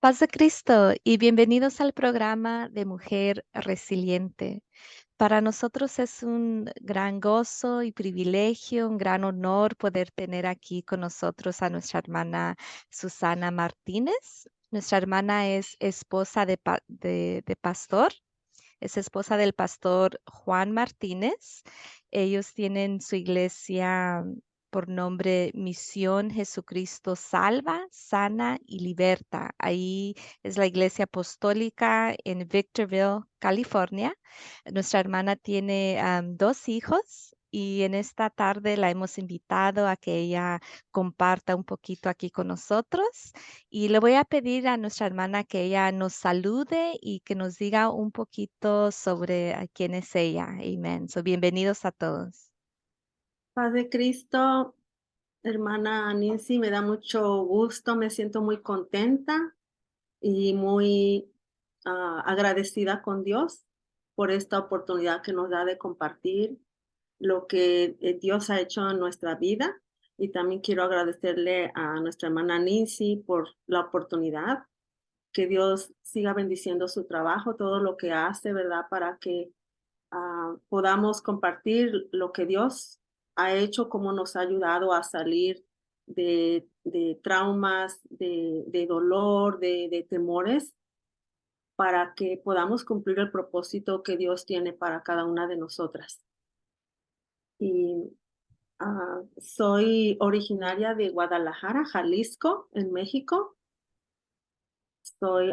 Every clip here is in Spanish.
Paz de Cristo y bienvenidos al programa de Mujer Resiliente. Para nosotros es un gran gozo y privilegio, un gran honor poder tener aquí con nosotros a nuestra hermana Susana Martínez. Nuestra hermana es esposa de pastor, es esposa del pastor Juan Martínez. Ellos tienen su iglesia por nombre Misión Jesucristo Salva, Sana y Liberta. Ahí es la iglesia apostólica en Victorville, California. Nuestra hermana tiene dos hijos y en esta tarde la hemos invitado a que ella comparta un poquito aquí con nosotros. Y le voy a pedir a nuestra hermana que ella nos salude y que nos diga un poquito sobre quién es ella. Amén. So, bienvenidos a todos. Paz de Cristo, hermana Nancy, me da mucho gusto, me siento muy contenta y muy agradecida con Dios por esta oportunidad que nos da de compartir lo que Dios ha hecho en nuestra vida. Y también quiero agradecerle a nuestra hermana Nancy por la oportunidad, que Dios siga bendiciendo su trabajo, todo lo que hace, ¿verdad? Para que podamos compartir lo que Dios ha hecho, cómo nos ha ayudado a salir de traumas, de dolor, de temores, para que podamos cumplir el propósito que Dios tiene para cada una de nosotras. Y soy originaria de Guadalajara, Jalisco, en México. Soy,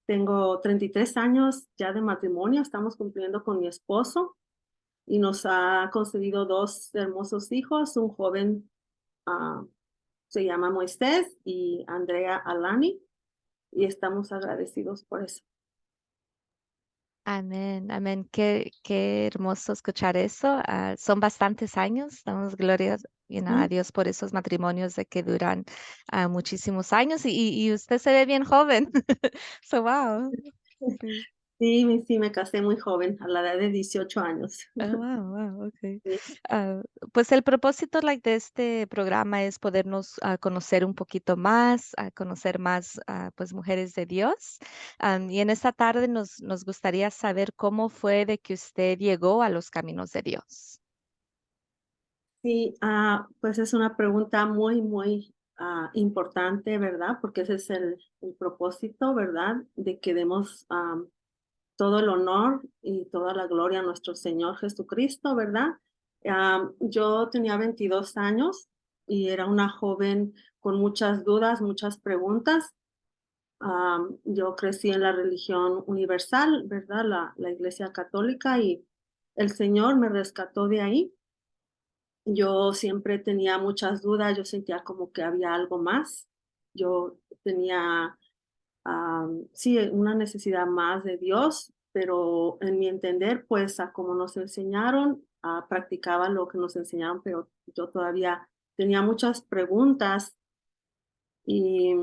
tengo 33 años ya de matrimonio, estamos cumpliendo con mi esposo y nos ha concedido dos hermosos hijos, un joven ah, se llama Moisés y Andrea Alani, y estamos agradecidos por eso. Amén, amén. Qué hermoso escuchar eso. Son bastantes años. Damos gloria a Ujú. Dios por esos matrimonios de que duran muchísimos años y usted se ve bien joven. So, wow. Sí. Sí, sí, me casé muy joven, a la edad de 18 años. Ah, wow, wow, okay. Sí, Ah, pues el propósito de este programa es podernos conocer un poquito más, conocer más pues mujeres de Dios. Y en esta tarde nos gustaría saber cómo fue de que usted llegó a los caminos de Dios. sí, pues es una pregunta muy, muy importante, ¿verdad? Porque ese es el propósito, ¿verdad? De que demos todo el honor y toda la gloria a nuestro Señor Jesucristo, ¿verdad? Yo tenía 22 años y era una joven con muchas dudas, muchas preguntas. Yo crecí en la religión universal, ¿verdad? La Iglesia Católica, y el Señor me rescató de ahí. Yo siempre tenía muchas dudas, yo sentía como que había algo más. Yo tenía sí, una necesidad más de Dios, pero en mi entender, pues, a como nos enseñaron, practicaba lo que nos enseñaron, pero yo todavía tenía muchas preguntas y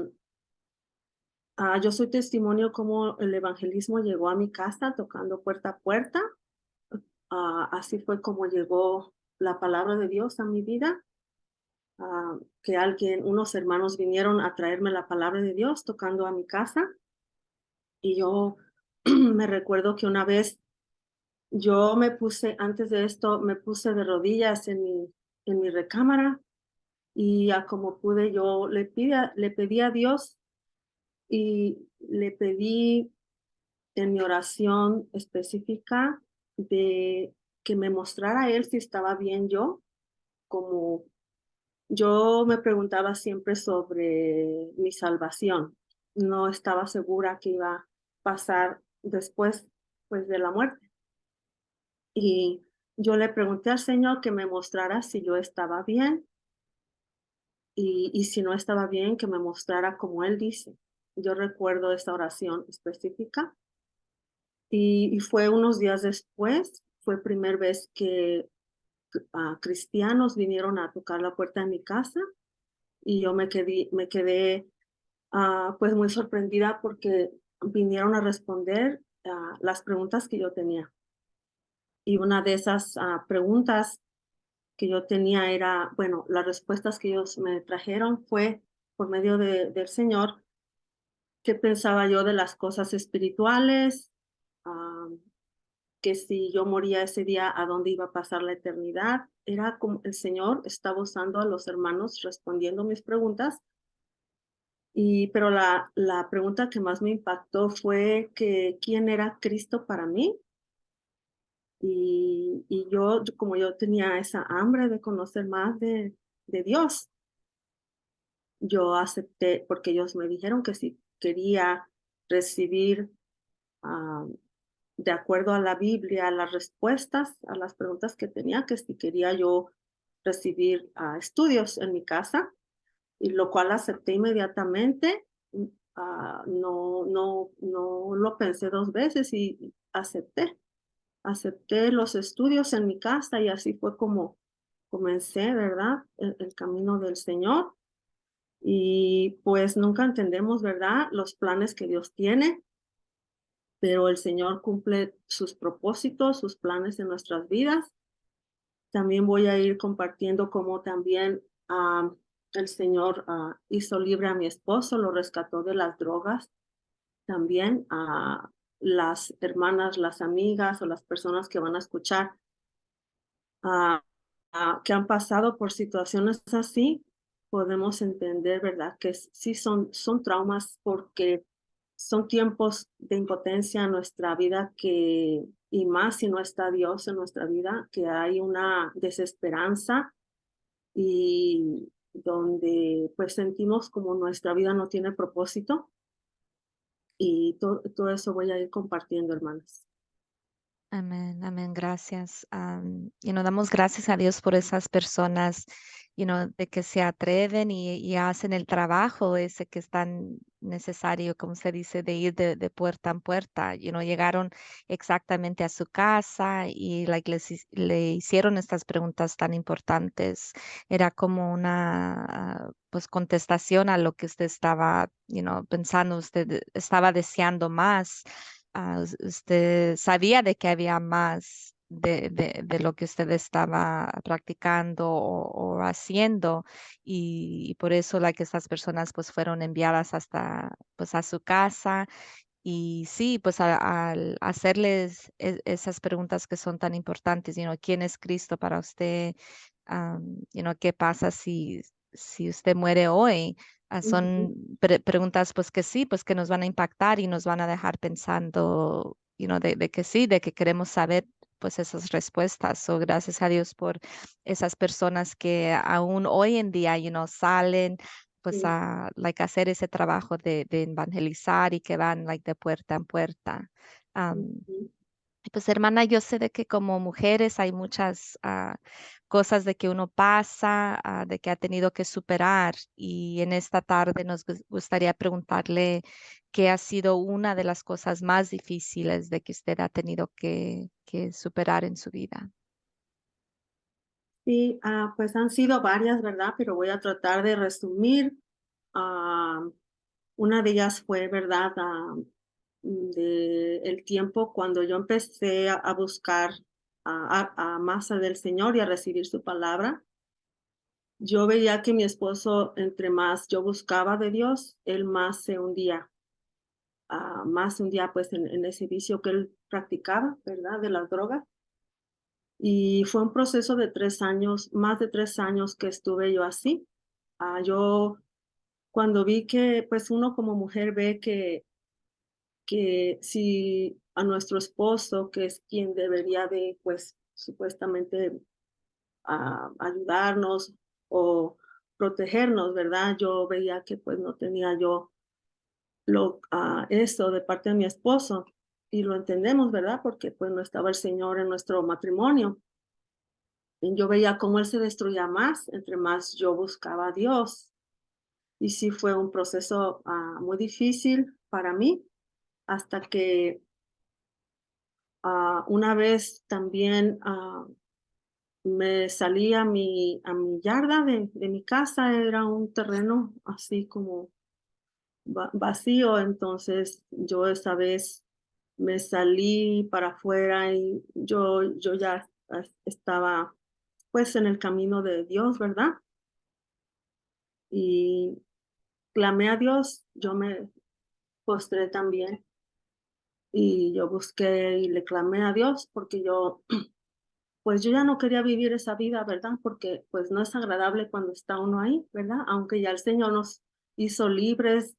yo soy testimonio cómo el evangelismo llegó a mi casa tocando puerta a puerta. Así fue como llegó la palabra de Dios a mi vida. Que unos hermanos vinieron a traerme la palabra de Dios tocando a mi casa. Y yo me recuerdo que una vez antes de esto, me puse de rodillas en mi recámara y a como pude, yo le pedí a Dios y le pedí en mi oración específica de que me mostrara a Él si estaba bien yo, como yo me preguntaba siempre sobre mi salvación. No estaba segura que iba a pasar después, pues, de la muerte. Y yo le pregunté al Señor que me mostrara si yo estaba bien y si no estaba bien, que me mostrara como Él dice. Yo recuerdo esta oración específica y fue unos días después, fue primera vez que cristianos vinieron a tocar la puerta de mi casa y yo me quedé pues muy sorprendida porque vinieron a responder las preguntas que yo tenía. Y una de esas preguntas que yo tenía era, bueno, las respuestas que ellos me trajeron fue, por medio del Señor, qué pensaba yo de las cosas espirituales, ah, que si yo moría ese día, ¿a dónde iba a pasar la eternidad? Era como el Señor estaba usando a los hermanos respondiendo mis preguntas, pero la pregunta que más me impactó fue que, ¿quién era Cristo para mí? Y como yo tenía esa hambre de conocer más de Dios, yo acepté, porque ellos me dijeron que si quería recibir, ah, de acuerdo a la Biblia, las respuestas a las preguntas que tenía, que si quería yo recibir estudios en mi casa, y lo cual acepté inmediatamente. No lo pensé dos veces y acepté los estudios en mi casa y así fue como comencé, ¿verdad? El camino del Señor. Y pues nunca entendemos, ¿verdad? Los planes que Dios tiene, pero el Señor cumple sus propósitos, sus planes en nuestras vidas. También voy a ir compartiendo cómo también el Señor hizo libre a mi esposo, lo rescató de las drogas. También a las hermanas, las amigas o las personas que van a escuchar, ah, que han pasado por situaciones así, podemos entender, ¿verdad? Que sí son traumas porque son tiempos de impotencia en nuestra vida y más si no está Dios en nuestra vida, que hay una desesperanza y donde pues sentimos como nuestra vida no tiene propósito y todo eso voy a ir compartiendo, hermanas. Amén, amén, gracias. Y nos damos gracias a Dios por esas personas, de que se atreven y hacen el trabajo ese que es tan necesario, como se dice, de ir de puerta en puerta. Llegaron exactamente a su casa y le hicieron estas preguntas tan importantes. Era como una, pues, contestación a lo que usted estaba, pensando, usted estaba deseando más. Usted sabía de que había más de lo que usted estaba practicando o haciendo y por eso que estas personas pues fueron enviadas hasta pues a su casa y sí, pues al hacerles esas preguntas que son tan importantes, ¿quién es Cristo para usted? ¿Qué pasa si usted muere hoy? Ujú. Son preguntas pues que sí, pues que nos van a impactar y nos van a dejar pensando, de que sí, de que queremos saber pues esas respuestas. O gracias a Dios por esas personas que aún hoy en día, salen pues Sí. a hacer ese trabajo de evangelizar y que van de puerta en puerta. Ujú. Y pues hermana, yo sé de que como mujeres hay muchas cosas de que uno pasa, de que ha tenido que superar y en esta tarde nos gustaría preguntarle qué ha sido una de las cosas más difíciles de que usted ha tenido que superar en su vida. Sí, pues han sido varias, ¿verdad? Pero voy a tratar de resumir. Ah, una de ellas fue, ¿verdad? De el tiempo cuando yo empecé a buscar a más del Señor y a recibir su palabra. Yo veía que mi esposo, entre más yo buscaba de Dios, él más se hundía pues en ese vicio que él practicaba, ¿verdad? De las drogas. Y fue un proceso de 3 años, más de 3 años que estuve yo así. Yo cuando vi que, pues uno como mujer ve que si a nuestro esposo, que es quien debería de, pues supuestamente ayudarnos o protegernos, ¿verdad? Yo veía que pues no tenía yo eso de parte de mi esposo y lo entendemos, ¿verdad? Porque pues no estaba el Señor en nuestro matrimonio. Y yo veía cómo él se destruía más, entre más yo buscaba a Dios. Y sí fue un proceso muy difícil para mí, hasta que una vez también me salí a mi yarda de mi casa, era un terreno así como vacío, entonces yo esa vez me salí para afuera y yo ya estaba pues en el camino de Dios, ¿verdad? clamé a Dios, yo me postré también y yo busqué y le clamé a Dios porque yo, pues yo ya no quería vivir esa vida, ¿verdad? Porque pues no es agradable cuando está uno ahí, ¿verdad? Aunque ya el Señor nos hizo libres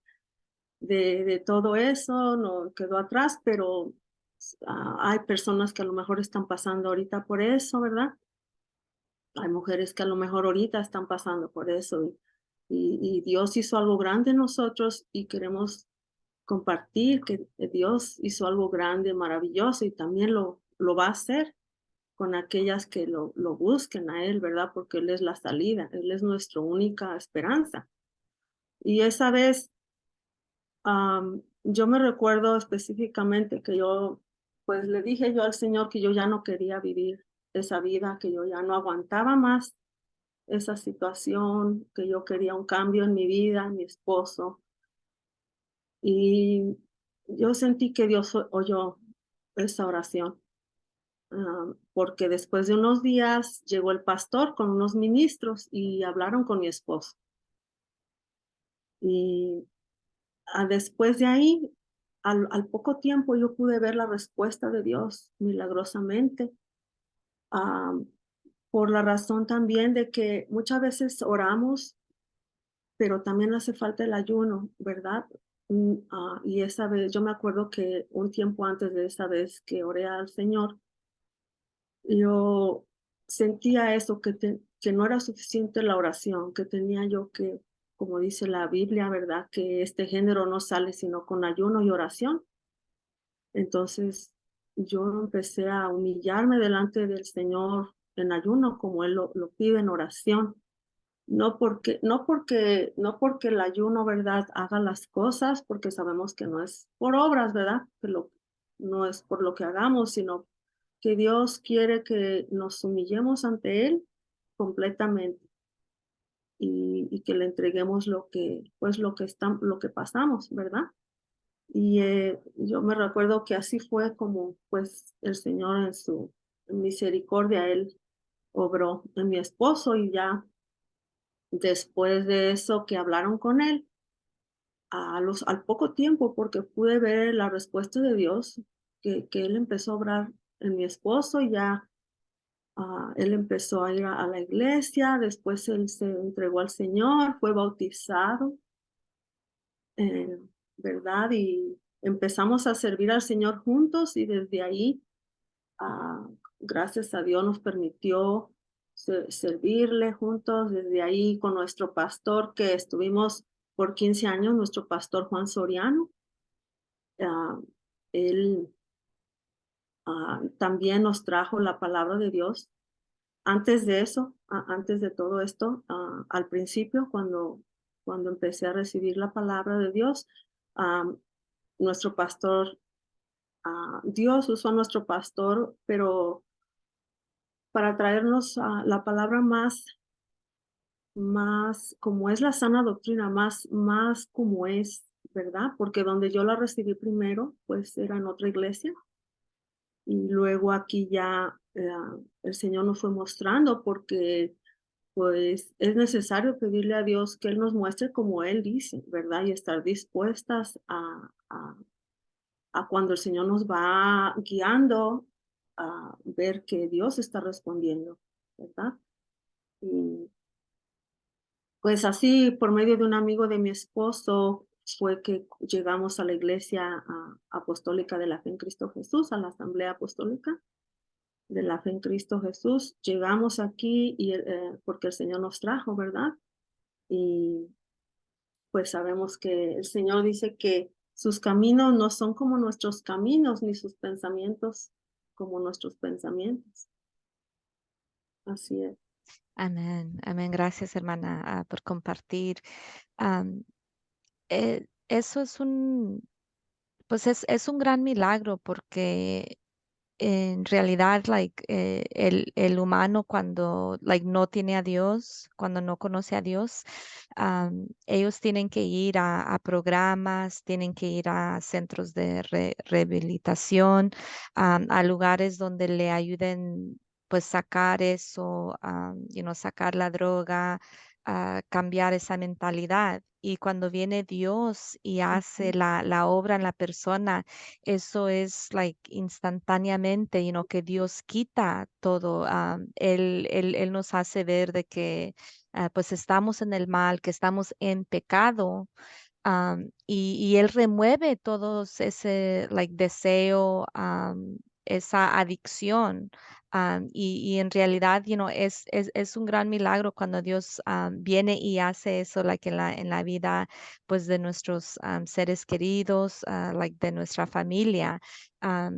de todo eso, no quedó atrás, pero hay personas que a lo mejor están pasando ahorita por eso, ¿verdad? Hay mujeres que a lo mejor ahorita están pasando por eso y Dios hizo algo grande en nosotros y queremos compartir que Dios hizo algo grande, maravilloso y también lo va a hacer con aquellas que lo busquen a Él, ¿verdad? Porque Él es la salida, Él es nuestra única esperanza. Y esa vez, yo me recuerdo específicamente que yo, pues le dije yo al Señor que yo ya no quería vivir esa vida, que yo ya no aguantaba más esa situación, que yo quería un cambio en mi vida, en mi esposo. Y yo sentí que Dios oyó esa oración, porque después de unos días llegó el pastor con unos ministros y hablaron con mi esposo. Y después de ahí, al poco tiempo, yo pude ver la respuesta de Dios milagrosamente, ah, por la razón también de que muchas veces oramos pero también hace falta el ayuno, ¿verdad? Y esa vez, yo me acuerdo que un tiempo antes de esa vez que oré al Señor, yo sentía eso, que no era suficiente la oración, que tenía yo que, como dice la Biblia, ¿verdad? Que este género no sale sino con ayuno y oración. Entonces, yo empecé a humillarme delante del Señor en ayuno, como Él lo pide en oración. No porque el ayuno, ¿verdad?, haga las cosas, porque sabemos que no es por obras, ¿verdad?, no es por lo que hagamos, sino que Dios quiere que nos humillemos ante Él completamente y que le entreguemos lo que, pues, lo que pasamos, ¿verdad? Y, yo me recuerdo que así fue como, pues, el Señor en su misericordia, Él obró en mi esposo y ya después de eso que hablaron con él, al poco tiempo, porque pude ver la respuesta de Dios, que él empezó a obrar en mi esposo, y ya él empezó a ir a la iglesia, después él se entregó al Señor, fue bautizado, eh, ¿verdad? Y empezamos a servir al Señor juntos y desde ahí, ah, gracias a Dios, nos permitió servirle juntos desde ahí con nuestro pastor que estuvimos por 15 años, nuestro pastor Juan Soriano. ah, Él también nos trajo la palabra de Dios. Antes de eso, antes de todo esto, al principio, cuando empecé a recibir la palabra de Dios, ah, nuestro pastor, Dios usó a nuestro pastor, pero para traernos la palabra más como es la sana doctrina, más como es, ¿verdad? Porque donde yo la recibí primero, pues era en otra iglesia y luego aquí ya el Señor nos fue mostrando porque pues es necesario pedirle a Dios que Él nos muestre como Él dice, ¿verdad? Y estar dispuestas a cuando el Señor nos va guiando a ver que Dios está respondiendo, ¿verdad? Y pues así, por medio de un amigo de mi esposo, fue que llegamos a la iglesia apostólica de la fe en Cristo Jesús, a la asamblea apostólica de la fe en Cristo Jesús. Llegamos aquí y, porque el Señor nos trajo, ¿verdad? Y pues sabemos que el Señor dice que sus caminos no son como nuestros caminos, ni sus pensamientos como nuestros pensamientos. Así es. Amén, amén. Gracias, hermana, por compartir. Am, eso es pues es un gran milagro porque en realidad, el humano cuando, no tiene a Dios, cuando no conoce a Dios, ellos tienen que ir a programas, tienen que ir a centros de rehabilitación, a lugares donde le ayuden, pues, sacar eso, sacar la droga, cambiar esa mentalidad. y cuando viene Dios y hace la obra en la persona, eso es like instantáneamente, que Dios quita todo. Él nos hace ver de que pues estamos en el mal, que estamos en pecado. Y él remueve todos ese like deseo, esa adicción. Y en realidad, es un gran milagro cuando Dios viene y hace eso, like en la vida, pues de nuestros seres queridos, like de nuestra familia.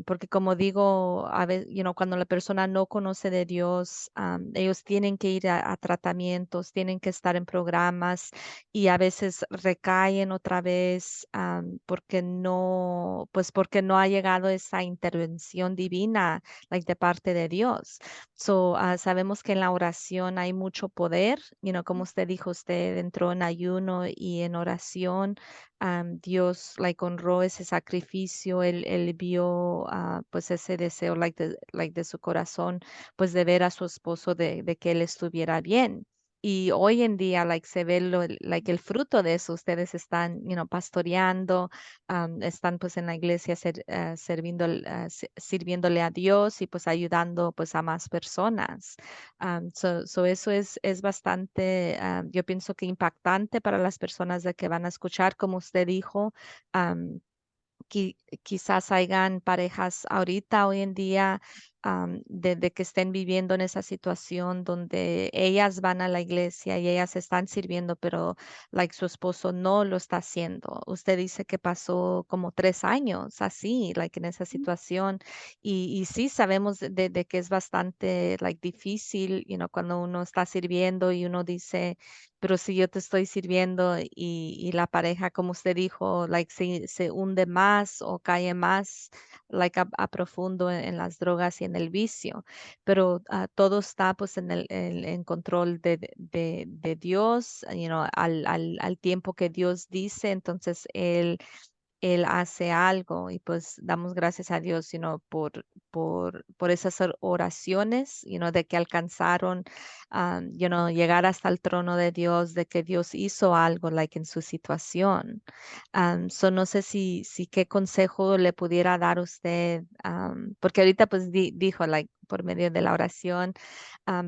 Porque como digo, a veces, cuando la persona no conoce de Dios, ellos tienen que ir a tratamientos, tienen que estar en programas y a veces recaen otra vez, porque no ha llegado esa intervención divina, like de parte de Dios. So, sabemos que en la oración hay mucho poder, como usted dijo, usted entró en ayuno y en oración. Dios like honró ese sacrificio, él vio pues ese deseo like de su corazón, pues de ver a su esposo, de que él estuviera bien. Y hoy en día, like, se ve like, el fruto de eso. Ustedes están, pastoreando, están pues en la iglesia sirviéndole a Dios y pues ayudando pues a más personas. So eso es bastante, yo pienso que impactante para las personas de que van a escuchar, como usted dijo. um, Quizás hayan parejas ahorita, hoy en día, de que estén viviendo en esa situación donde ellas van a la iglesia y ellas están sirviendo, pero like su esposo no lo está haciendo. Usted dice que pasó como 3 años así, like en esa situación. Y sí sabemos de que es bastante like difícil, cuando uno está sirviendo y uno dice, pero si yo te estoy sirviendo y la pareja, como usted dijo, like se hunde más o cae más, like a profundo en las drogas y en el vicio. Pero todo está pues en control de Dios, al tiempo que Dios dice, entonces Él hace algo y pues damos gracias a Dios, por esas oraciones, de que alcanzaron, llegar hasta el trono de Dios, de que Dios hizo algo, like en su situación. So no sé si qué consejo le pudiera dar usted, porque ahorita pues dijo, like, por medio de la oración.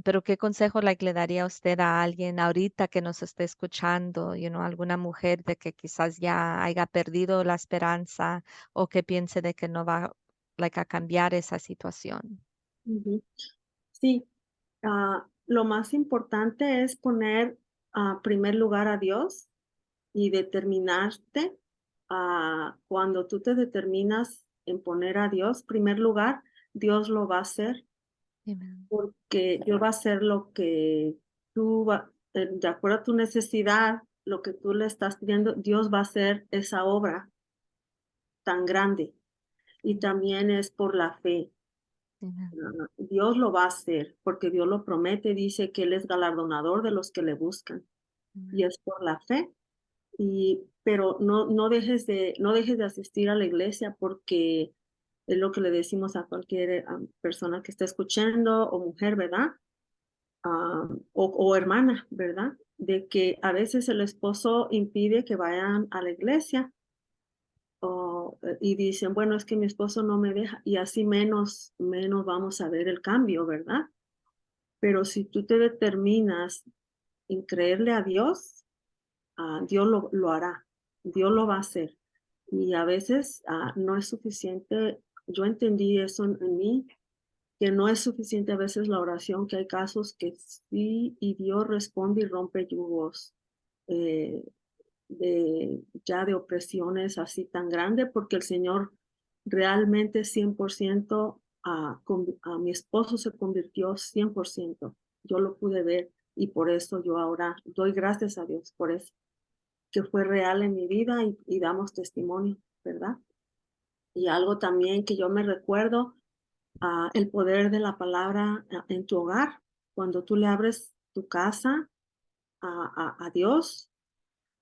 Pero ¿qué consejo like, le daría usted a alguien ahorita que nos esté escuchando, alguna mujer de que quizás ya haya perdido la esperanza o que piense de que no va like, a cambiar esa situación? Ujú. Sí, lo más importante es poner a primer lugar a Dios y determinarte. Cuando tú te determinas en poner a Dios primer lugar, Dios lo va a hacer, Amen. porque Dios va a hacer lo que de acuerdo a tu necesidad, lo que tú le estás pidiendo, Dios va a hacer esa obra tan grande. Y también es por la fe. Amen. Dios lo va a hacer, porque Dios lo promete, dice que Él es galardonador de los que le buscan, y Amen. es por la fe. Pero no dejes de asistir a la iglesia, porque es lo que le decimos a cualquier persona que esté escuchando, o mujer, ¿verdad? O hermana, ¿verdad? De que a veces el esposo impide que vayan a la iglesia, y dicen, bueno, es que mi esposo no me deja, y así menos vamos a ver el cambio, ¿verdad? Pero si tú te determinas en creerle a Dios, Dios lo hará, Dios lo va a hacer. Y a veces no es suficiente. Yo entendí eso en mí, que no es suficiente a veces la oración, que hay casos que sí, y Dios responde y rompe yugos, eh, de opresiones así tan grande, porque el Señor realmente 100%, a mi esposo se convirtió 100%. Yo lo pude ver, y por eso yo ahora doy gracias a Dios por eso, que fue real en mi vida, y damos testimonio, ¿verdad? Y algo también que yo me recuerdo, el poder de la palabra en tu hogar, cuando tú le abres tu casa a Dios.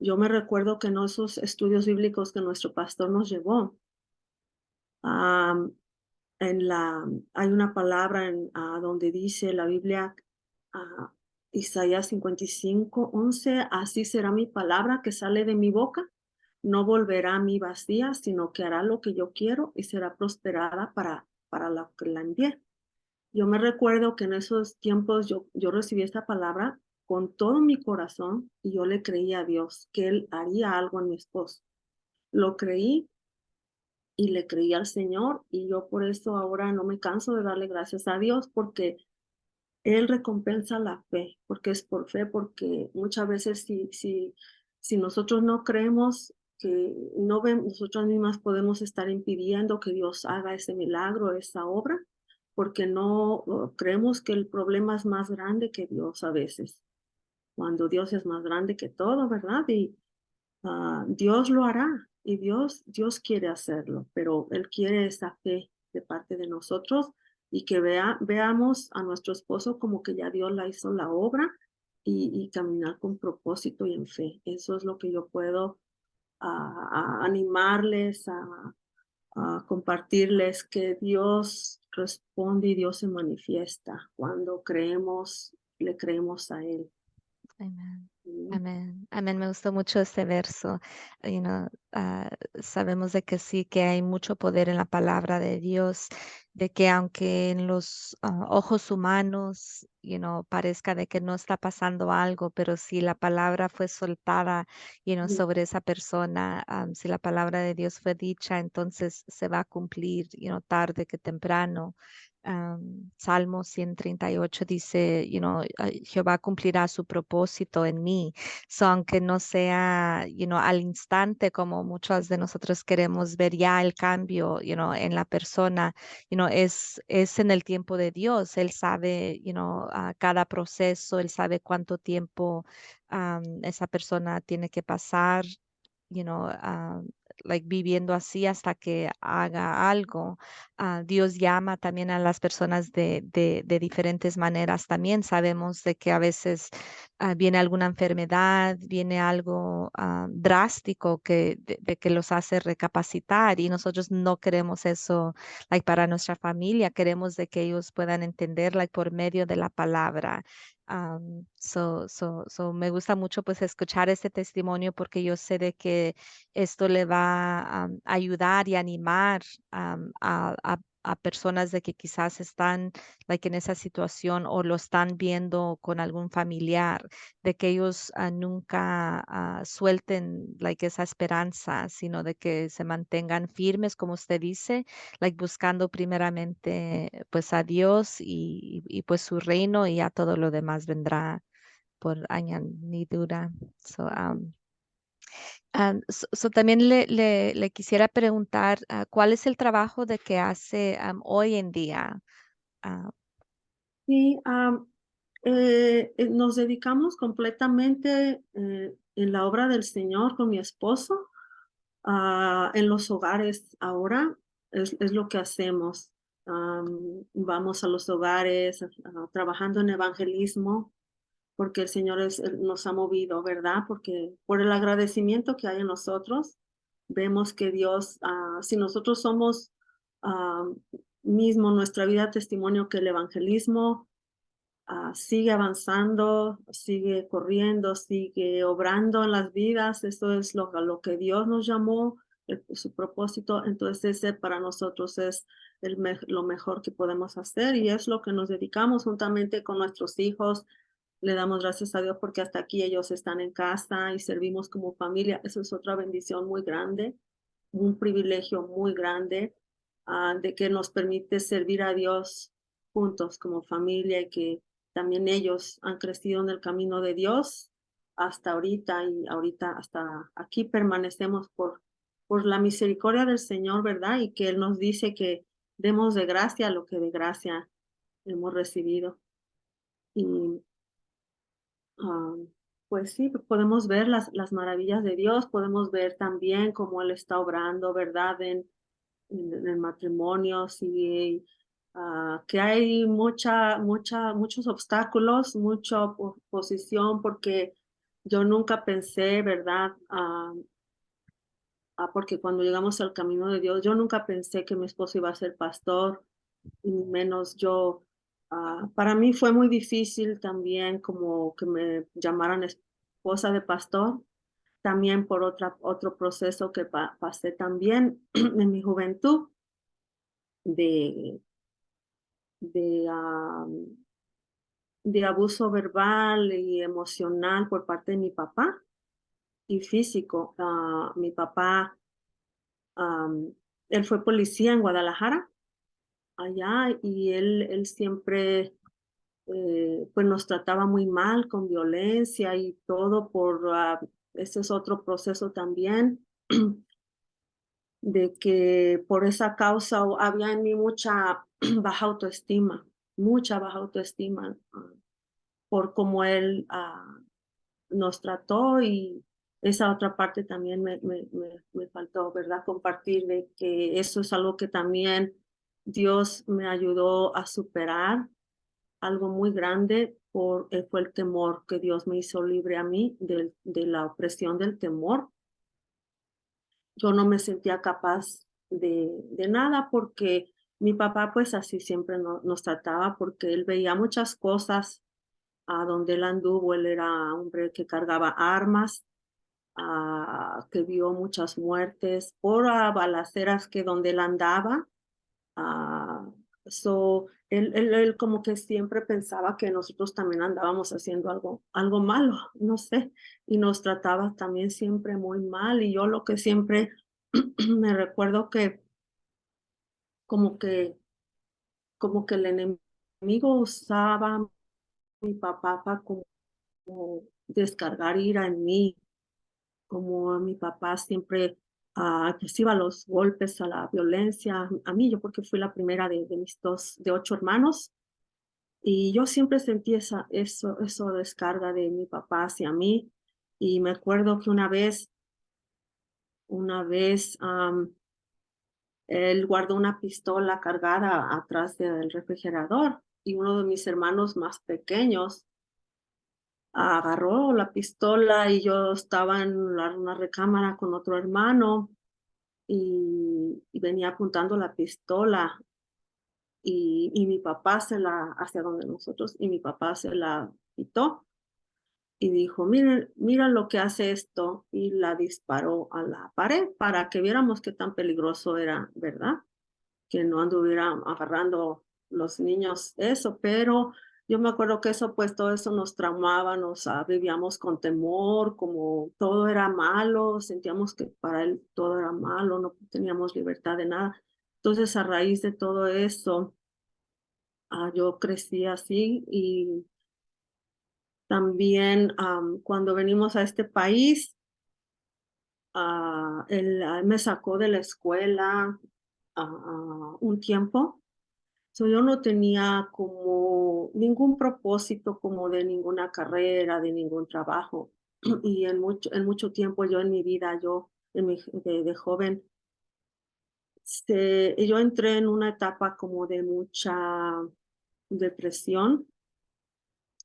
Yo me recuerdo que en esos estudios bíblicos que nuestro pastor nos llevó, am, hay una palabra donde dice la Biblia, ah, Isaías 55:11, así será mi palabra que sale de mi boca. No volverá a mí vacía, sino que hará lo que yo quiero y será prosperada para lo que la envié. Yo me recuerdo que en esos tiempos yo recibí esta palabra con todo mi corazón y yo le creí a Dios que Él haría algo en mi esposo. Lo creí y le creí al Señor y yo por eso ahora no me canso de darle gracias a Dios porque Él recompensa la fe, porque es por fe, porque muchas veces si nosotros no creemos que no vemos, nosotras mismas podemos estar impidiendo que Dios haga ese milagro, esa obra, porque no creemos que el problema es más grande que Dios a veces, cuando Dios es más grande que todo, ¿verdad? Y Dios lo hará y Dios quiere hacerlo, pero Él quiere esa fe de parte de nosotros y que veamos a nuestro esposo como que ya Dios la hizo la obra y caminar con propósito y en fe. Eso es lo que yo puedo animarles, a compartirles que Dios responde y Dios se manifiesta cuando creemos, le creemos a Él. Amén. ¿Sí? Amén. Amén. Me gustó mucho este verso. You know, sabemos de que sí, que hay mucho poder en la palabra de Dios, de que aunque en los ojos humanos, parezca de que no está pasando algo, pero si la palabra fue soltada, Ujú. sobre esa persona, si la palabra de Dios fue dicha, entonces se va a cumplir, tarde que temprano. Salmo 138 dice, Jehová cumplirá su propósito en mí. So, aunque no sea, al instante como muchos de nosotros queremos ver ya el cambio, en la persona, es en el tiempo de Dios. Él sabe, cada proceso, él sabe cuánto tiempo esa persona tiene que pasar, like viviendo así hasta que haga algo. Dios llama también a las personas de diferentes maneras. También sabemos de que a veces viene alguna enfermedad, viene algo drástico de que los hace recapacitar y nosotros no queremos eso, like para nuestra familia. Queremos de que ellos puedan entender, like por medio de la palabra. So me gusta mucho pues escuchar este testimonio porque yo sé de que esto le va a ayudar y animar a personas de que quizás están like, en esa situación o lo están viendo con algún familiar, de que ellos nunca suelten like, esa esperanza, sino de que se mantengan firmes, como usted dice, like, buscando primeramente pues a Dios y pues su reino y ya todo lo demás vendrá por añadidura. So, también le quisiera preguntar, ¿cuál es el trabajo de que hace hoy en día? Ah, Sí, nos dedicamos completamente en la obra del Señor con mi esposo, en los hogares ahora es lo que hacemos. Vamos a los hogares, trabajando en evangelismo, porque el Señor nos ha movido, ¿verdad? Porque por el agradecimiento que hay en nosotros, vemos que Dios, si nosotros somos ah, mismo nuestra vida testimonio que el evangelismo sigue avanzando, sigue corriendo, sigue obrando en las vidas. Eso es a lo que Dios nos llamó, su propósito. Entonces ese para nosotros es lo mejor que podemos hacer y es lo que nos dedicamos juntamente con nuestros hijos. Le damos gracias a Dios porque hasta aquí ellos están en casa y servimos como familia. Eso es otra bendición muy grande, un privilegio muy grande, de que nos permite servir a Dios juntos como familia y que también ellos han crecido en el camino de Dios hasta ahorita y ahorita hasta aquí permanecemos por la misericordia del Señor, ¿verdad? Y que Él nos dice que demos de gracia lo que de gracia hemos recibido. Y Ah, pues sí, podemos ver las maravillas de Dios, podemos ver también cómo Él está obrando, ¿verdad? En el matrimonio, sí, que hay muchos obstáculos, mucha oposición, porque yo nunca pensé, ¿verdad? Porque cuando llegamos al camino de Dios, yo nunca pensé que mi esposo iba a ser pastor, y menos yo. Para mí fue muy difícil también como que me llamaran esposa de pastor, también por otro proceso que pasé también en mi juventud de, de, de abuso verbal y emocional por parte de mi papá y físico. Mi papá, am, él fue policía en Guadalajara, allá, y él siempre pues nos trataba muy mal, con violencia y todo ese es otro proceso también, de que por esa causa había en mí mucha mucha baja autoestima, por cómo él nos trató y esa otra parte también me faltó, ¿verdad? Compartir de que eso es algo que también Dios me ayudó a superar, algo muy grande fue el temor que Dios me hizo libre a mí de la opresión del temor. Yo no me sentía capaz de nada porque mi papá pues así siempre nos trataba porque él veía muchas cosas a donde él anduvo. Él era un hombre que cargaba armas, que vio muchas muertes por balaceras que donde él andaba. Ah, él como que siempre pensaba que nosotros también andábamos haciendo algo malo, no sé, y nos trataba también siempre muy mal. Y yo lo que siempre me recuerdo que como que, como que el enemigo usaba a mi papá para como descargar ira en mí, como a mi papá siempre pues iba a los golpes, a la violencia, a mí, yo porque fui la primera de 8 hermanos. Y yo siempre sentí eso descarga de mi papá hacia mí. Y me acuerdo que una vez, él guardó una pistola cargada atrás del refrigerador y uno de mis hermanos más pequeños agarró la pistola y yo estaba en una recámara con otro hermano y venía apuntando la pistola y mi papá hacia donde nosotros, y mi papá se la quitó y dijo, miren, mira lo que hace esto, y la disparó a la pared para que viéramos qué tan peligroso era, ¿verdad? Que no anduvieran agarrando los niños eso, pero yo me acuerdo que eso, pues todo eso nos traumaba, vivíamos con temor, como todo era malo, sentíamos que para él todo era malo, no teníamos libertad de nada. Entonces, a raíz de todo eso, yo crecí así y también cuando venimos a este país, él me sacó de la escuela un tiempo. Yo no tenía como ningún propósito como de ninguna carrera, de ningún trabajo. Y en mucho tiempo yo en mi vida, de joven, yo entré en una etapa como de mucha depresión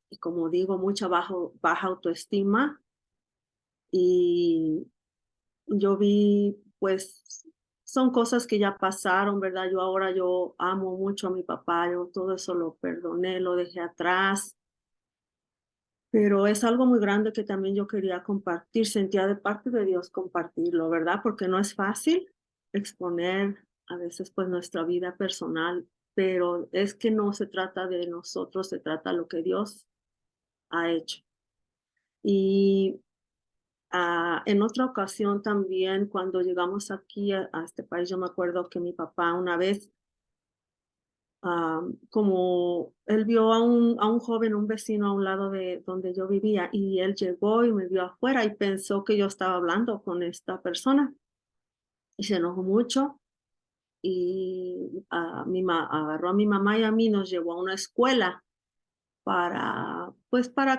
y como digo, mucha baja autoestima. Y yo vi, pues, son cosas que ya pasaron, ¿verdad? Yo amo mucho a mi papá, yo todo eso lo perdoné, lo dejé atrás, pero es algo muy grande que también yo quería compartir, sentía de parte de Dios compartirlo, ¿verdad? Porque no es fácil exponer a veces pues nuestra vida personal, pero es que no se trata de nosotros, se trata de lo que Dios ha hecho. Y en otra ocasión también, cuando llegamos aquí a este país, yo me acuerdo que mi papá una vez, como él vio a un joven, un vecino a un lado de donde yo vivía, y él llegó y me vio afuera y pensó que yo estaba hablando con esta persona y se enojó mucho y agarró a mi mamá y a mí, nos llevó a una escuela para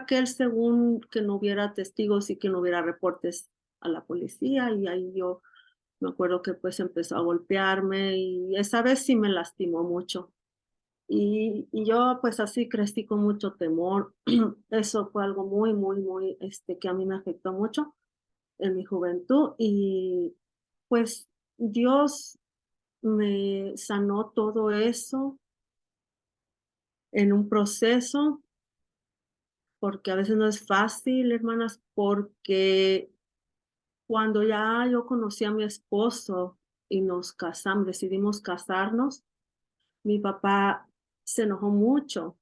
que él, según que no hubiera testigos y que no hubiera reportes a la policía. Y ahí yo me acuerdo que pues empezó a golpearme y esa vez sí me lastimó mucho. Y yo pues así crecí con mucho temor. Eso fue algo muy, muy, muy, que a mí me afectó mucho en mi juventud. Y pues Dios me sanó todo eso. en un proceso, porque a veces no es fácil, hermanas, porque cuando ya yo conocí a mi esposo y nos casamos, decidimos casarnos, mi papá se enojó mucho,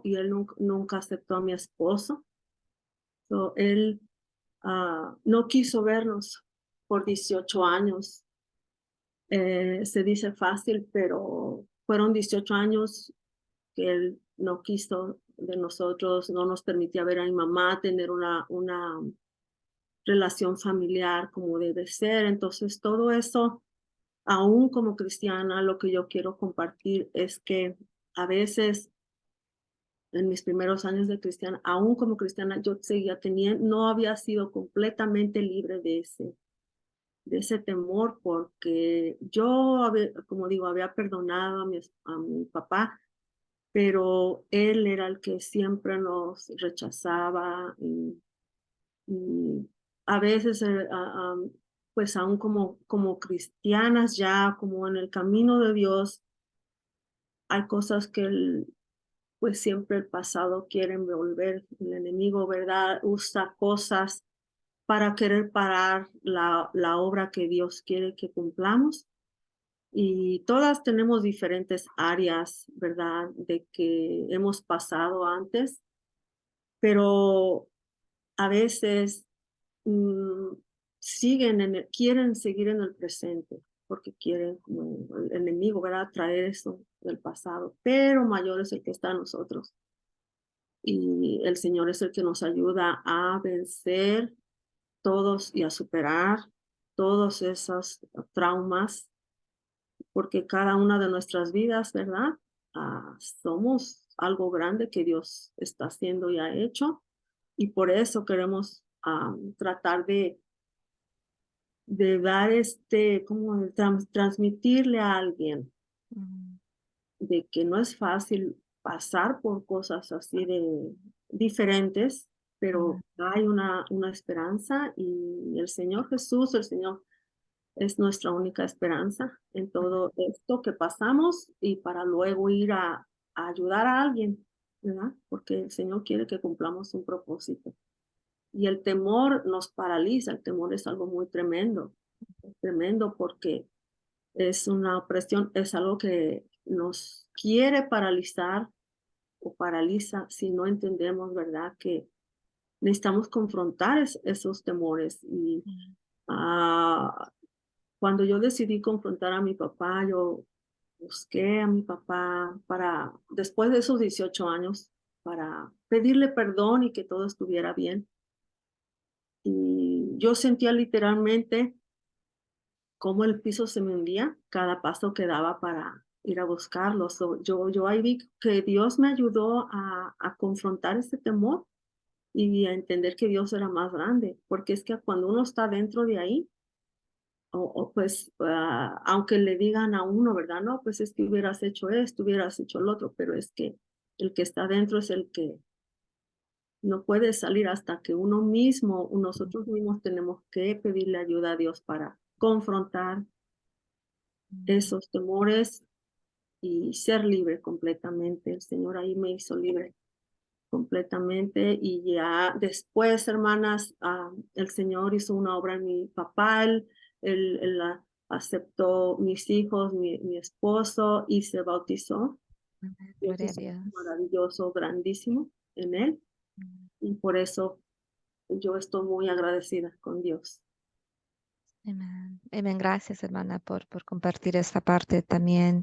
y él nunca aceptó a mi esposo. So, él no quiso vernos por 18 años. Se dice fácil, pero fueron 18 años que él no quiso de nosotros, no nos permitía ver a mi mamá, tener una relación familiar como debe ser. Entonces, todo eso, aún como cristiana, lo que yo quiero compartir es que a veces en mis primeros años de cristiana, aún como cristiana, yo seguía teniendo, no había sido completamente libre de ese temor, porque yo, como digo, había perdonado a mi papá, pero él era el que siempre nos rechazaba y a veces, pues aún como cristianas ya, como en el camino de Dios, hay cosas que pues siempre el pasado quiere envolver, el enemigo, ¿verdad? Usa cosas para querer parar la obra que Dios quiere que cumplamos. Y todas tenemos diferentes áreas, ¿verdad? De que hemos pasado antes, pero a veces mm, quieren seguir en el presente, porque quieren, como el enemigo, ¿verdad? Traer eso del pasado, pero mayor es el que está en nosotros. Y el Señor es el que nos ayuda a vencer todos y a superar todos esos traumas, porque cada una de nuestras vidas, ¿verdad? Somos algo grande que Dios está haciendo y ha hecho, y por eso queremos tratar de dar como transmitirle a alguien Mm, de que no es fácil pasar por cosas así de diferentes, mm, pero hay una esperanza y el Señor Jesús, el Señor es nuestra única esperanza en todo esto que pasamos y para luego ir a ayudar a alguien, ¿verdad? Porque el Señor quiere que cumplamos un propósito. Y el temor nos paraliza, el temor es algo muy tremendo porque es una opresión, es algo que nos quiere paralizar o paraliza si no entendemos, ¿verdad? Que necesitamos confrontar esos temores. Y mm, ah, cuando yo decidí confrontar a mi papá, yo busqué a mi papá después de esos 18 años, para pedirle perdón y que todo estuviera bien. Y yo sentía literalmente cómo el piso se me hundía cada paso que daba para ir a buscarlo. Yo ahí vi que Dios me ayudó a confrontar ese temor y a entender que Dios era más grande, porque es que cuando uno está dentro de ahí, pues, aunque le digan a uno, ¿verdad? No, pues es que hubieras hecho esto, hubieras hecho lo otro, pero es que el que está dentro es el que no puede salir hasta que uno mismo, nosotros mismos tenemos que pedirle ayuda a Dios para confrontar mm, esos temores y ser libre completamente. El Señor ahí me hizo libre completamente y ya después, hermanas, el Señor hizo una obra en mi papá, él aceptó mis hijos, mi esposo y se bautizó. mm. Dios Gloria a hizo algo Dios. maravilloso, grandísimo en él Mm. y por eso yo estoy muy agradecida con Dios. Amén. Amén. Gracias, hermana, por compartir esta parte también.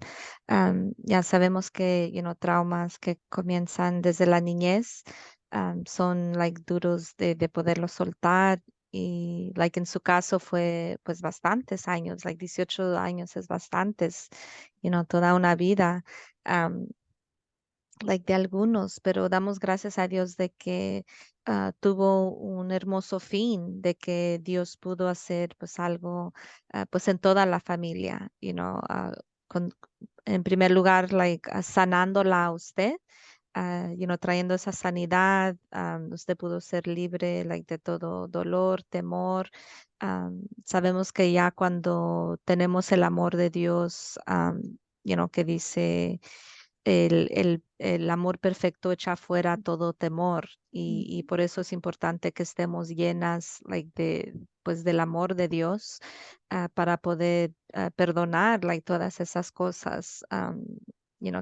Ya sabemos que, traumas que comienzan desde la niñez, son, like, duros de poderlos soltar. Y, like, en su caso fue, pues, bastantes años, like, 18 años es bastantes, toda una vida. Like, de algunos, pero damos gracias a Dios de que tuvo un hermoso fin, de que Dios pudo hacer, pues, algo, pues, en toda la familia, con, en primer lugar, like, sanándola a usted, trayendo esa sanidad. Usted pudo ser libre, like, de todo dolor, temor. Sabemos que ya cuando tenemos el amor de Dios, que dice el amor perfecto echa fuera todo temor y por eso es importante que estemos llenas like, pues, del amor de Dios para poder perdonar like, todas esas cosas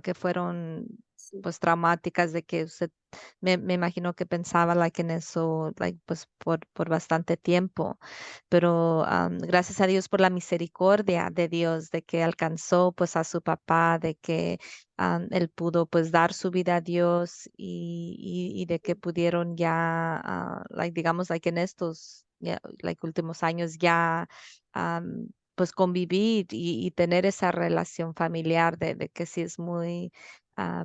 que fueron sí, pues traumáticas de que usted me imagino que pensaba like, en eso like, pues por bastante tiempo, pero gracias a Dios por la misericordia de Dios, de que alcanzó pues a su papá, de que él pudo pues dar su vida a Dios y de que pudieron ya, like, digamos, like en estos like, últimos años ya pues convivir y tener esa relación familiar de que sí es muy,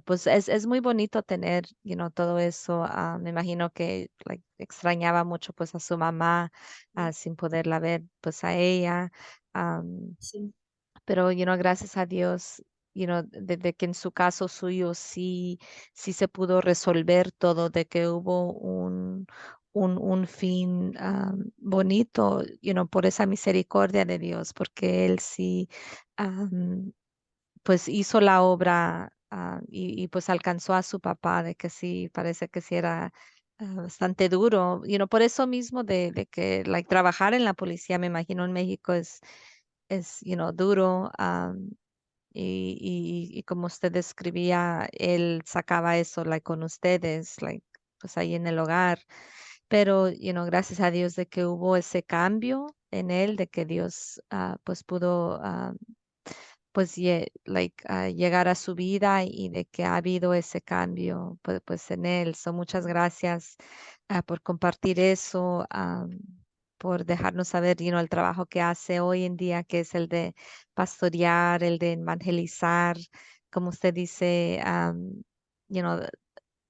pues es muy bonito tener, todo eso. Me imagino que like, extrañaba mucho pues a su mamá sin poderla ver pues a ella. am, sí, pero, gracias a Dios, de que en su caso suyo sí se pudo resolver todo, de que hubo un fin bonito, por esa misericordia de Dios, porque Él sí, am, pues hizo la obra y pues alcanzó a su papá, de que sí, parece que sí era bastante duro, por eso mismo de que like, trabajar en la policía, me imagino en México es duro. Y como usted describía, él sacaba eso like, con ustedes, like, pues ahí en el hogar. Pero, gracias a Dios de que hubo ese cambio en él, de que Dios pues pudo pues llegar a su vida y de que ha habido ese cambio pues en él. So, muchas gracias por compartir eso, por dejarnos saber, el trabajo que hace hoy en día, que es el de pastorear, el de evangelizar, como usted dice, you know,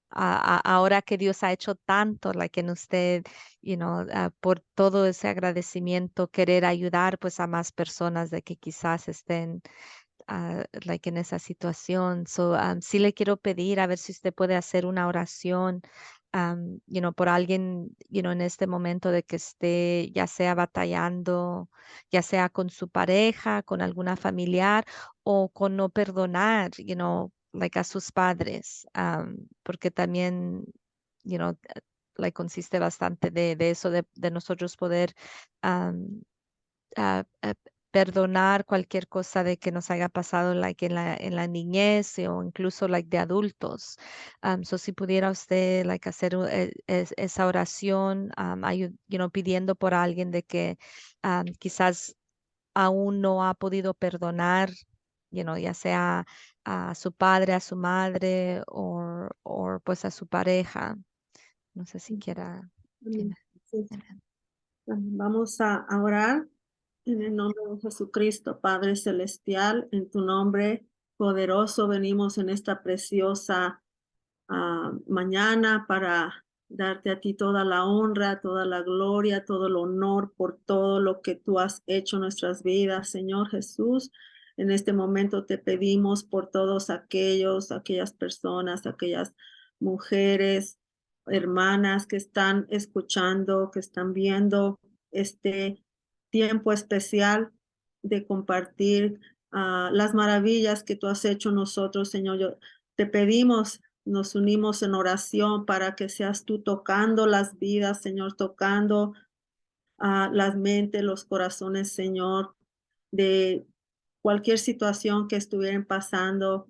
ahora que Dios ha hecho tanto, like en usted, por todo ese agradecimiento, querer ayudar pues a más personas de que quizás estén like en esa situación. So, sí le quiero pedir a ver si usted puede hacer una oración, por alguien, en este momento de que esté ya sea batallando, ya sea con su pareja, con alguna familiar o con no perdonar, like a sus padres, porque también, like consiste bastante de eso, de nosotros poder a- a perdonar cualquier cosa de que nos haya pasado like en la niñez o incluso like de adultos. So si pudiera usted like hacer esa oración, pidiendo por alguien de que quizás aún no ha podido perdonar, ya sea a su padre, a su madre o pues a su pareja. No sé si sí, quiera. amén. Amen, Sí. amen. Vamos a orar en el nombre de Jesucristo, Padre Celestial, en tu nombre poderoso venimos en esta preciosa mañana para darte a ti toda la honra, toda la gloria, todo el honor por todo lo que tú has hecho en nuestras vidas, Señor Jesús. En este momento te pedimos por todos aquellas personas, aquellas mujeres, hermanas que están escuchando, que están viendo este tiempo especial de compartir las maravillas que tú has hecho en nosotros, Señor. Te pedimos, nos unimos en oración para que seas tú tocando las vidas, Señor, tocando las mentes, los corazones, Señor, de cualquier situación que estuvieran pasando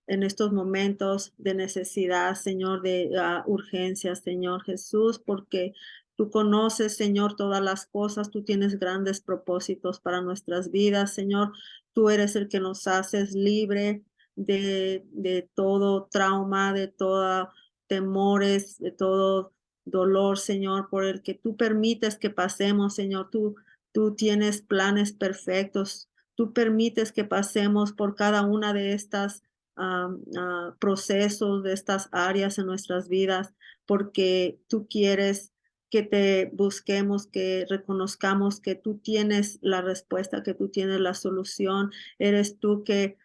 en estos momentos de necesidad, Señor, de urgencia, Señor Jesús, porque tú conoces, Señor, todas las cosas, tú tienes grandes propósitos para nuestras vidas, Señor. Tú eres el que nos haces libre de todo trauma, de todo temores, de todo dolor, Señor, por el que tú permites que pasemos, Señor. Tú tienes planes perfectos. Tú permites que pasemos por cada una de estas procesos, de estas áreas en nuestras vidas, porque tú quieres que te busquemos, que reconozcamos que tú tienes la respuesta, que tú tienes la solución. Eres tú que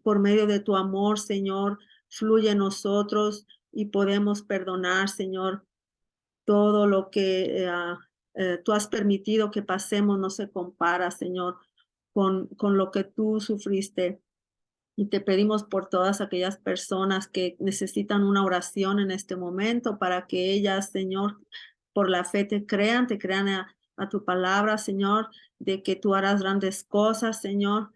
por medio de tu amor, Señor, fluye en nosotros y podemos perdonar, Señor, todo lo que tú has permitido que pasemos no se compara, Señor, con lo que tú sufriste Y te pedimos por todas aquellas personas que necesitan una oración en este momento para que ellas, Señor, por la fe te crean a tu palabra, Señor, de que tú harás grandes cosas, Señor,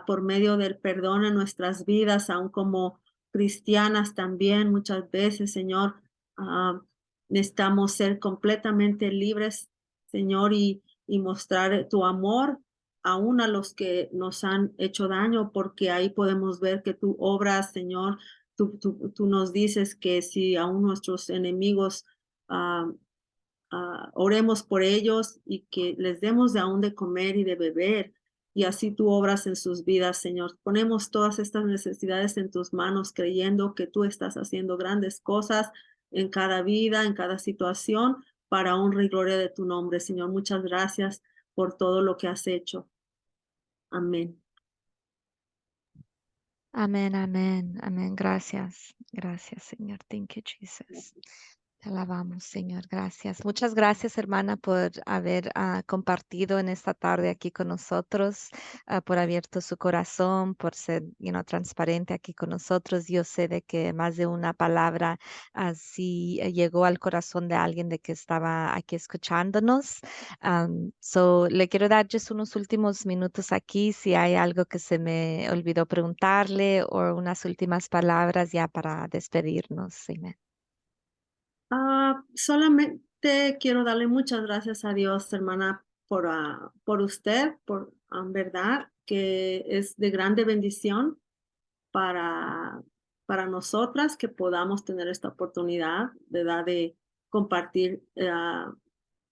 por medio del perdón en nuestras vidas, aun como cristianas también muchas veces, Señor, ah, necesitamos ser completamente libres, Señor, y mostrar tu amor aún a los que nos han hecho daño, porque ahí podemos ver que tú obras, Señor. Tú nos dices que si aún nuestros enemigos, ah, oremos por ellos y que les demos de aún de comer y de beber, y así tú obras en sus vidas, Señor. Ponemos todas estas necesidades en tus manos, creyendo que tú estás haciendo grandes cosas en cada vida, en cada situación, para honra y gloria de tu nombre, Señor. Muchas gracias por todo lo que has hecho. Amén. Amén, amén, amén. Gracias, gracias, Señor. Thank you, Jesus. Te alabamos, Señor. Gracias. Muchas gracias, hermana, por haber compartido en esta tarde aquí con nosotros, por abierto su corazón, por ser, transparente aquí con nosotros. Yo sé de que más de una palabra así llegó al corazón de alguien de que estaba aquí escuchándonos. Le quiero dar just unos últimos minutos aquí, si hay algo que se me olvidó preguntarle o unas últimas palabras ya para despedirnos. Amén. Solamente quiero darle muchas gracias a Dios, hermana, por usted, por verdad que es de grande bendición para, para nosotras que podamos tener esta oportunidad, ¿verdad? De compartir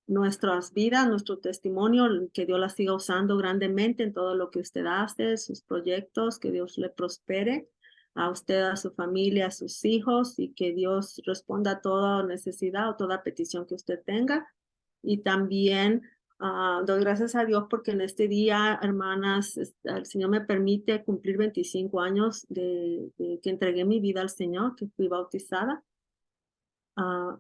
nuestras vidas, nuestro testimonio, que Dios la siga usando grandemente en todo lo que usted hace, sus proyectos, que Dios le prospere a usted, a su familia, a sus hijos, y que Dios responda a toda necesidad o toda petición que usted tenga. Y también doy gracias a Dios porque en este día, hermanas, el Señor me permite cumplir 25 años de que entregué mi vida al Señor, que fui bautizada. Ah,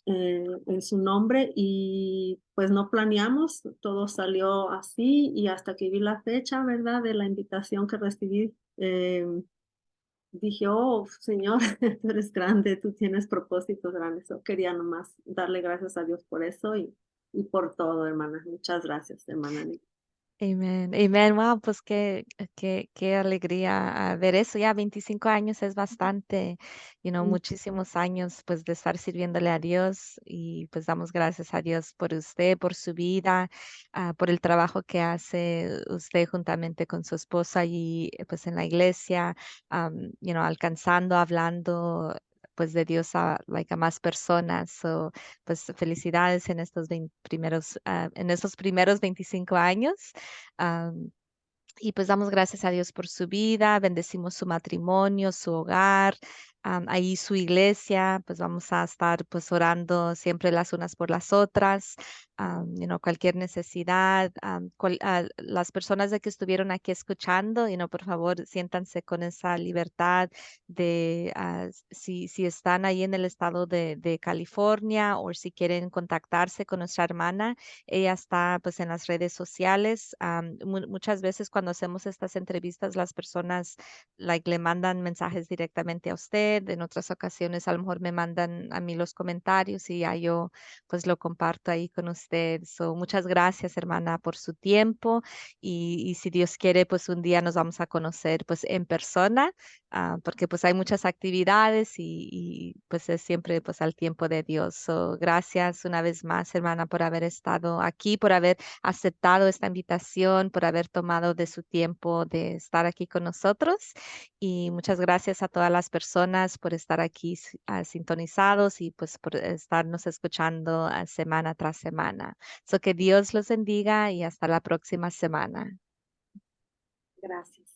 en su nombre, y pues no planeamos, todo salió así, y hasta que vi la fecha, ¿verdad? De la invitación que recibí, dije, oh, Señor, tú eres grande, tú tienes propósitos grandes. Yo quería nomás darle gracias a Dios por eso y por todo, hermana. Muchas gracias, hermana. Amén, amén. Wow, pues qué alegría ver eso. Ya 25 años es bastante, muchísimos años pues de estar sirviéndole a Dios y pues damos gracias a Dios por usted, por su vida, por el trabajo que hace usted juntamente con su esposa y pues en la iglesia, alcanzando, hablando pues de Dios a más personas. So, pues felicidades en en estos primeros 25 años. Am, y pues damos gracias a Dios por su vida, bendecimos su matrimonio, su hogar, ahí su iglesia, pues vamos a estar pues orando siempre las unas por las otras, cualquier necesidad, las personas de que estuvieron aquí escuchando, por favor, siéntanse con esa libertad de si están ahí en el estado de California o si quieren contactarse con nuestra hermana. Ella está pues en las redes sociales. Muchas veces cuando hacemos estas entrevistas, las personas le mandan mensajes directamente a usted. En otras ocasiones a lo mejor me mandan a mí los comentarios y ya yo pues lo comparto ahí con usted. So, muchas gracias, hermana, por su tiempo y si Dios quiere, pues un día nos vamos a conocer pues en persona, porque pues hay muchas actividades pues es siempre pues al tiempo de Dios. So, gracias una vez más, hermana, por haber estado aquí, por haber aceptado esta invitación, por haber tomado de su tiempo de estar aquí con nosotros. Y muchas gracias a todas las personas por estar aquí sintonizados y pues por estarnos escuchando semana tras semana. So, que Dios los bendiga y hasta la próxima semana. Gracias.